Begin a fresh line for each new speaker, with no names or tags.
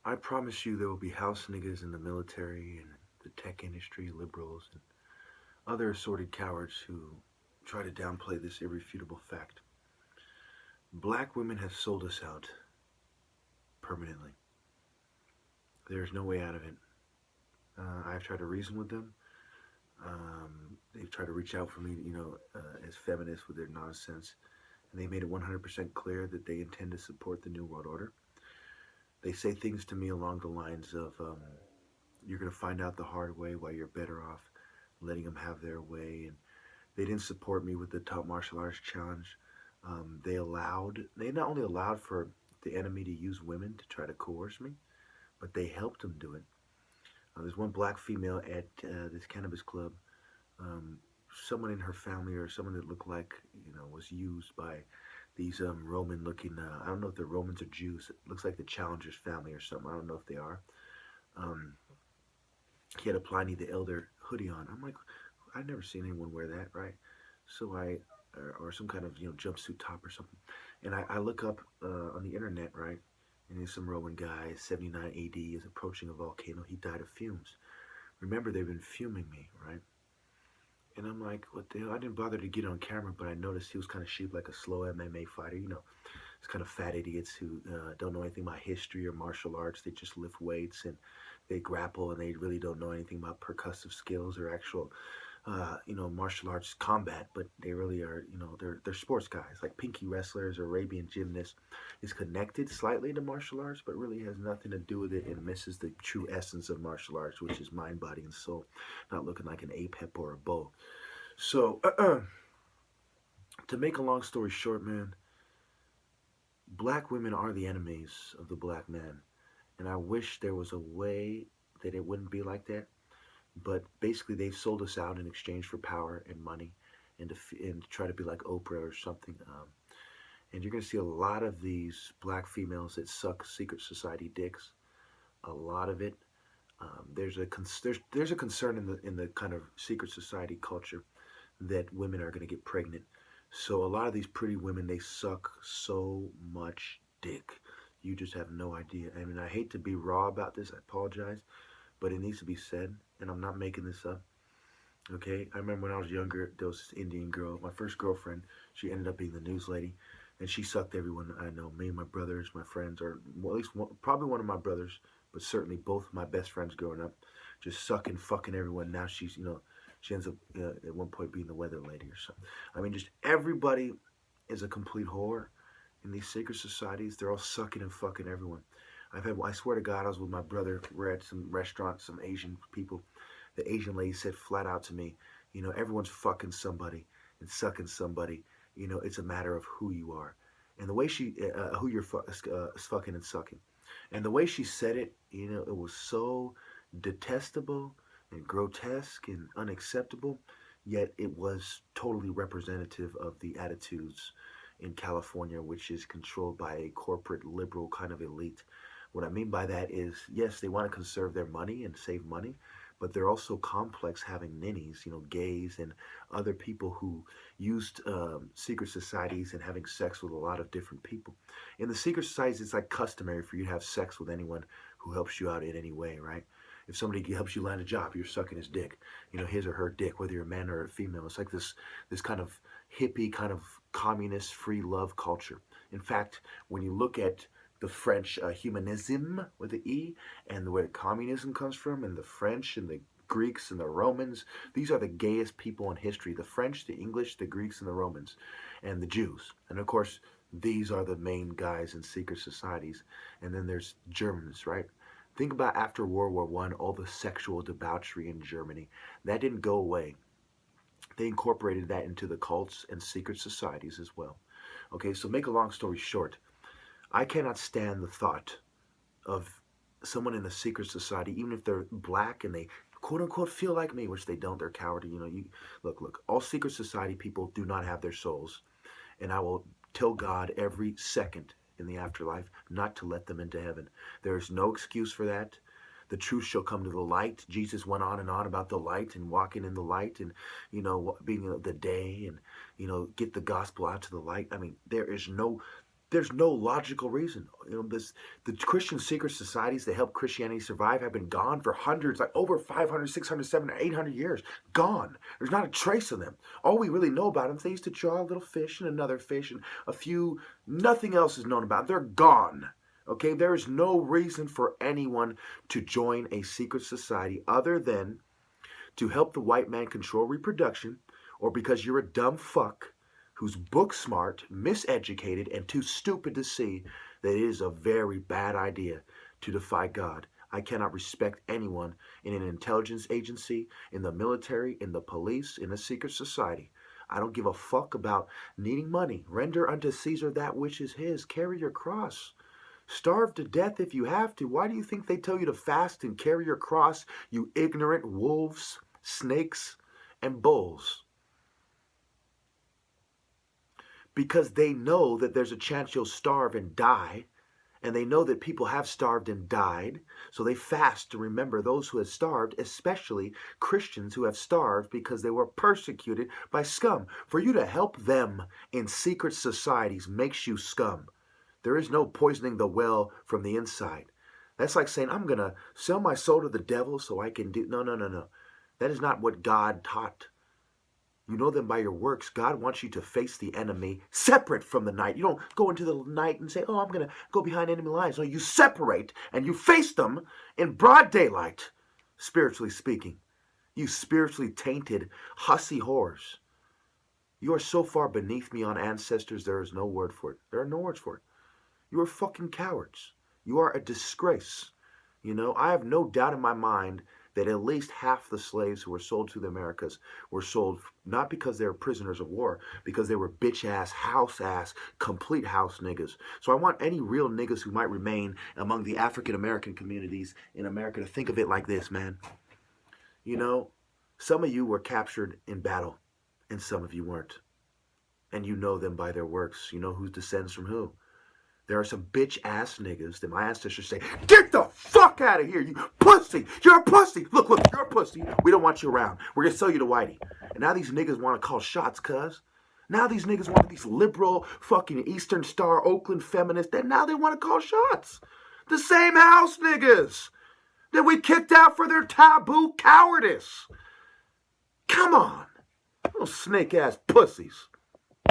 I promise you there will be house niggas in the military and the tech industry, liberals, and other assorted cowards who try to downplay this irrefutable fact. Black women have sold us out permanently. There's no way out of it. I've tried to reason with them. They've tried to reach out for me, as feminists with their nonsense. And they made it 100% clear that they intend to support the New World Order. They say things to me along the lines of, you're going to find out the hard way why you're better off letting them have their way. And they didn't support me with the top martial arts challenge. They not only allowed for the enemy to use women to try to coerce me, but they helped them do it. There's one black female at this cannabis club. Um, Someone in her family or someone that looked like, was used by these Roman looking, I don't know if they're Romans or Jews. It looks like the Challenger's family or something. I don't know if they are. Um, he had a Pliny the Elder hoodie on. I'm like, I've never seen anyone wear that, right? So or some kind of, jumpsuit top or something. And I look up on the internet, right? And there's some Roman guy, 79 AD, is approaching a volcano. He died of fumes. Remember, they've been fuming me, right? And I'm like, what the hell? I didn't bother to get on camera, but I noticed he was kind of shaped like a slow MMA fighter. It's kind of fat idiots who don't know anything about history or martial arts. They just lift weights and they grapple, and they really don't know anything about percussive skills or actual, martial arts combat. But they really are, they're sports guys like pinky wrestlers or Arabian gymnasts. Is connected slightly to martial arts, but really has nothing to do with it and misses the true essence of martial arts, which is mind, body, and soul. Not looking like an apep or a bow. So, to make a long story short, man, black women are the enemies of the black man. And I wish there was a way that it wouldn't be like that. But basically, they've sold us out in exchange for power and money and to try to be like Oprah or something. And you're going to see a lot of these black females that suck secret society dicks. A lot of it. There's a concern in the kind of secret society culture that women are going to get pregnant. So a lot of these pretty women, they suck so much dick. You just have no idea. I mean, I hate to be raw about this. I apologize, but it needs to be said, and I'm not making this up. Okay, I remember when I was younger, there was this Indian girl, my first girlfriend. She ended up being the news lady, and she sucked everyone I know. Me and my brothers, my friends, or well, at least one, probably one of my brothers, but certainly both of my best friends growing up, just sucking, fucking everyone. Now she's, she ends up at one point being the weather lady or something. I mean, just everybody is a complete whore in these secret societies. They're all sucking and fucking everyone. I swear to God, I was with my brother. We're at some restaurant, some Asian people. The Asian lady said flat out to me, everyone's fucking somebody and sucking somebody. It's a matter of who you are. And the way who you're fucking and sucking. And the way she said it, it was so detestable and grotesque and unacceptable, yet it was totally representative of the attitudes in California, which is controlled by a corporate liberal kind of elite. What I mean by that is, yes, they want to conserve their money and save money, but they're also complex having ninnies, gays and other people who used secret societies and having sex with a lot of different people. In the secret societies, it's like customary for you to have sex with anyone who helps you out in any way, right? If somebody helps you land a job, you're sucking his dick, his or her dick, whether you're a man or a female. It's like this kind of hippie, kind of communist, free love culture. In fact, when you look at the French humanism with the E and where communism comes from, and the French and the Greeks and the Romans, these are the gayest people in history. The French, the English, the Greeks, and the Romans, and the Jews. And of course, these are the main guys in secret societies. And then there's Germans, right? Think about after World War I, all the sexual debauchery in Germany. That didn't go away. They incorporated that into the cults and secret societies as well. Okay, so make a long story short, I cannot stand the thought of someone in a secret society, even if they're black and they quote unquote feel like me, which they don't, they're cowardly. You look, all secret society people do not have their souls. And I will tell God every second in the afterlife not to let them into heaven. There is no excuse for that. The truth shall come to the light. Jesus went on and on about the light and walking in the light and, being the day and, get the gospel out to the light. I mean, there is no There's no logical reason. The Christian secret societies that help Christianity survive have been gone for hundreds, like over 500, 600, 700, 800 years. Gone. There's not a trace of them. All we really know about them is they used to draw a little fish and another fish and a few, nothing else is known about. They're gone. Okay, there is no reason for anyone to join a secret society other than to help the white man control reproduction, or because you're a dumb fuck who's book smart, miseducated, and too stupid to see that it is a very bad idea to defy God. I cannot respect anyone in an intelligence agency, in the military, in the police, in a secret society. I don't give a fuck about needing money. Render unto Caesar that which is his. Carry your cross. Starve to death if you have to. Why do you think they tell you to fast and carry your cross, you ignorant wolves, snakes, and bulls? Because they know that there's a chance you'll starve and die, and they know that people have starved and died, so they fast to remember those who have starved, especially Christians who have starved because they were persecuted by scum. For you to help them in secret societies makes you scum. There is no poisoning the well from the inside. That's like saying, I'm going to sell my soul to the devil so I can do... No, no, no, no. That is not what God taught. You know them by your works. God wants you to face the enemy separate from the night. You don't go into the night and say, oh, I'm going to go behind enemy lines. No, you separate and you face them in broad daylight, spiritually speaking. You spiritually tainted, hussy whores. You are so far beneath me on ancestors, there is no word for it. There are no words for it. You are fucking cowards. You are a disgrace. I have no doubt in my mind that at least half the slaves who were sold to the Americas were sold not because they were prisoners of war, because they were bitch-ass, house-ass, complete house niggas. So I want any real niggas who might remain among the African-American communities in America to think of it like this, man. Some of you were captured in battle, and some of you weren't. And you know them by their works. You know who descends from who. There are some bitch-ass niggas that my ancestors say, get the fuck out of here, you pussy. You're a pussy. Look, you're a pussy. We don't want you around. We're going to sell you to Whitey. And now these niggas want to call shots, cuz. Now these niggas want these liberal fucking Eastern Star Oakland feminists. And now they want to call shots. The same house niggas that we kicked out for their taboo cowardice. Come on. Little snake-ass pussies.